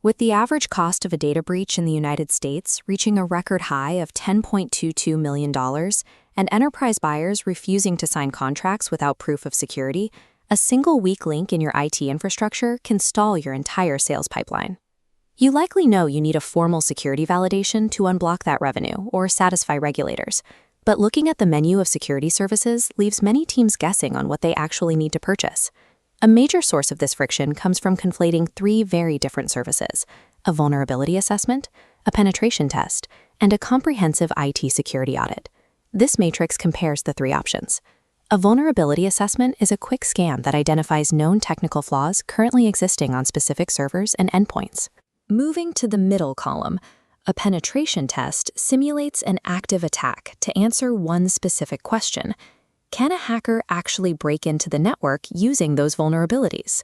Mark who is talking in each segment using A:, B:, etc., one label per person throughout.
A: With the average cost of a data breach in the United States reaching a record high of $10.22 million and enterprise buyers refusing to sign contracts without proof of security, a single weak link in your IT infrastructure can stall your entire sales pipeline. You likely know you need a formal security validation to unblock that revenue or satisfy regulators, but looking at the menu of security services leaves many teams guessing on what they actually need to purchase. A major source of this friction comes from conflating three very different services: a vulnerability assessment, a penetration test, and a comprehensive IT security audit. This matrix compares the three options. A vulnerability assessment is a quick scan that identifies known technical flaws currently existing on specific servers and endpoints. Moving to the middle column, a penetration test simulates an active attack to answer one specific question: can a hacker actually break into the network using those vulnerabilities?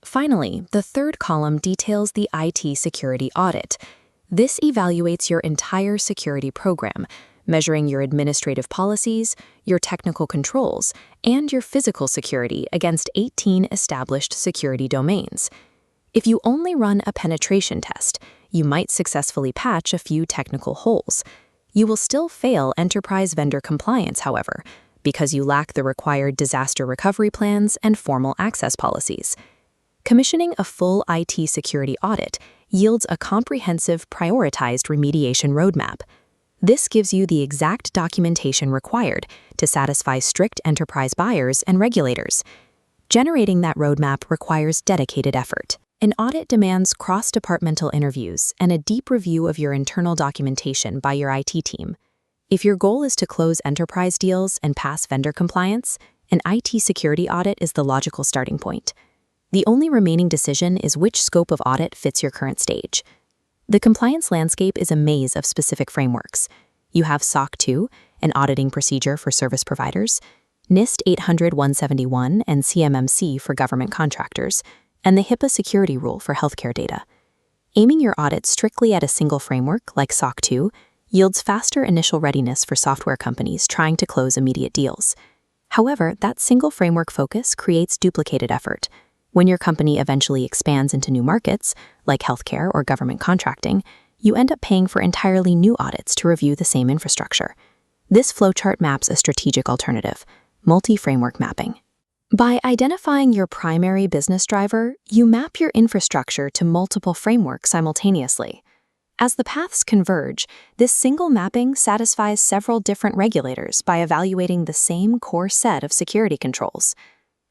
A: Finally, the third column details the IT security audit. This evaluates your entire security program, measuring your administrative policies, your technical controls, and your physical security against 18 established security domains. If you only run a penetration test, you might successfully patch a few technical holes. You will still fail enterprise vendor compliance, however, because you lack the required disaster recovery plans and formal access policies. Commissioning a full IT security audit yields a comprehensive, prioritized remediation roadmap. This gives you the exact documentation required to satisfy strict enterprise buyers and regulators. Generating that roadmap requires dedicated effort. An audit demands cross-departmental interviews and a deep review of your internal documentation by your IT team. If your goal is to close enterprise deals and pass vendor compliance, an IT security audit is the logical starting point. The only remaining decision is which scope of audit fits your current stage. The compliance landscape is a maze of specific frameworks. You have SOC 2, an auditing procedure for service providers, NIST 800-171 and CMMC for government contractors, and the HIPAA security rule for healthcare data. Aiming your audit strictly at a single framework, like SOC 2, yields faster initial readiness for software companies trying to close immediate deals. However, that single framework focus creates duplicated effort. When your company eventually expands into new markets, like healthcare or government contracting, you end up paying for entirely new audits to review the same infrastructure. This flowchart maps a strategic alternative: multi-framework mapping. By identifying your primary business driver, you map your infrastructure to multiple frameworks simultaneously. As the paths converge, this single mapping satisfies several different regulators by evaluating the same core set of security controls.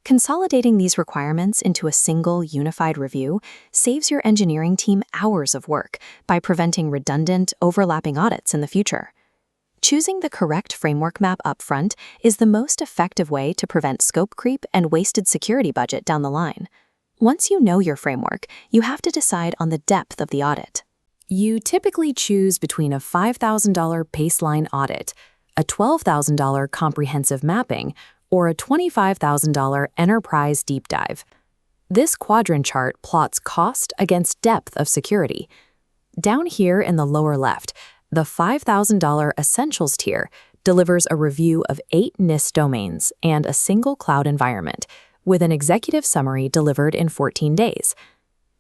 A: Consolidating these requirements into a single, unified review saves your engineering team hours of work by preventing redundant, overlapping audits in the future. Choosing the correct framework map upfront is the most effective way to prevent scope creep and wasted security budget down the line. Once you know your framework, you have to decide on the depth of the audit. You typically choose between a $5,000 baseline audit, a $12,000 comprehensive mapping, or a $25,000 enterprise deep dive. This quadrant chart plots cost against depth of security. Down here in the lower left, the $5,000 Essentials tier delivers a review of 8 NIST domains and a single cloud environment, with an executive summary delivered in 14 days.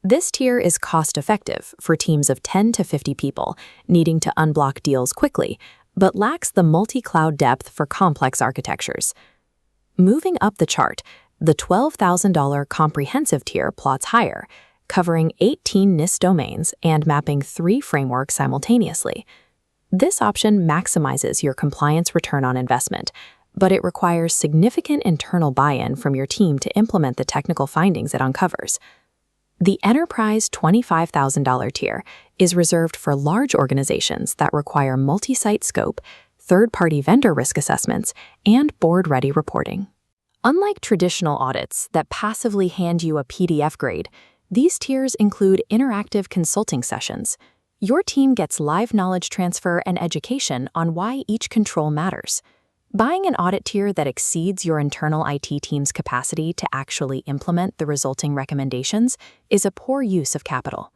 A: This tier is cost-effective for teams of 10 to 50 people needing to unblock deals quickly, but lacks the multi-cloud depth for complex architectures. Moving up the chart, the $12,000 comprehensive tier plots higher, covering 18 NIST domains and mapping 3 frameworks simultaneously. This option maximizes your compliance return on investment, but it requires significant internal buy-in from your team to implement the technical findings it uncovers. The Enterprise $25,000 tier is reserved for large organizations that require multi-site scope, third-party vendor risk assessments, and board-ready reporting. Unlike traditional audits that passively hand you a PDF grade, these tiers include interactive consulting sessions. Your team gets live knowledge transfer and education on why each control matters. Buying an audit tier that exceeds your internal IT team's capacity to actually implement the resulting recommendations is a poor use of capital.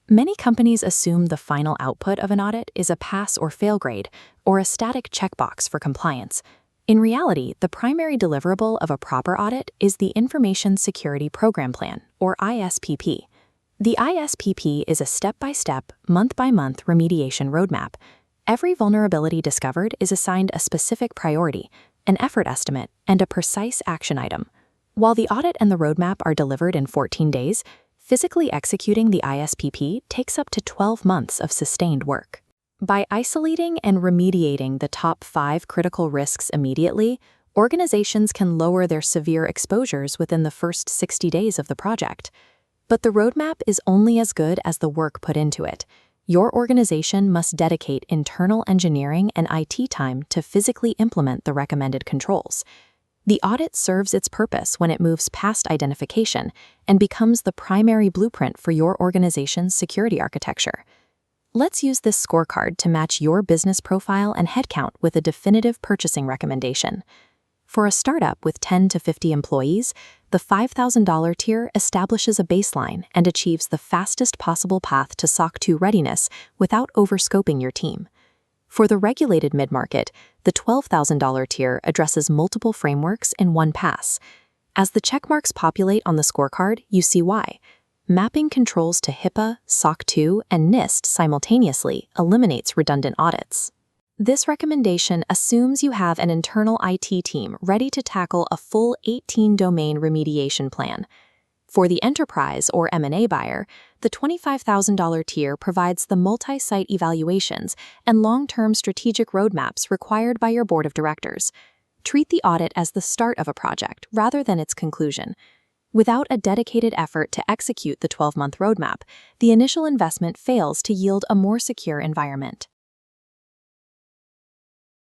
A: Many companies assume the final output of an audit is a pass or fail grade, or a static checkbox for compliance. In reality, the primary deliverable of a proper audit is the Information Security Program Plan, or ISPP. The ISPP is a step-by-step, month-by-month remediation roadmap. Every vulnerability discovered is assigned a specific priority, an effort estimate, and a precise action item. While the audit and the roadmap are delivered in 14 days, physically executing the ISPP takes up to 12 months of sustained work. By isolating and remediating the top 5 critical risks immediately, organizations can lower their severe exposures within the first 60 days of the project. But the roadmap is only as good as the work put into it. Your organization must dedicate internal engineering and IT time to physically implement the recommended controls. The audit serves its purpose when it moves past identification and becomes the primary blueprint for your organization's security architecture. Let's use this scorecard to match your business profile and headcount with a definitive purchasing recommendation. For a startup with 10 to 50 employees, the $5,000 tier establishes a baseline and achieves the fastest possible path to SOC 2 readiness without overscoping your team. For the regulated mid-market, the $12,000 tier addresses multiple frameworks in one pass. As the checkmarks populate on the scorecard, you see why. Mapping controls to HIPAA, SOC 2, and NIST simultaneously eliminates redundant audits. This recommendation assumes you have an internal IT team ready to tackle a full 18-domain remediation plan. For the enterprise or M&A buyer, the $25,000 tier provides the multi-site evaluations and long-term strategic roadmaps required by your board of directors. Treat the audit as the start of a project rather than its conclusion. Without a dedicated effort to execute the 12-month roadmap, the initial investment fails to yield a more secure environment.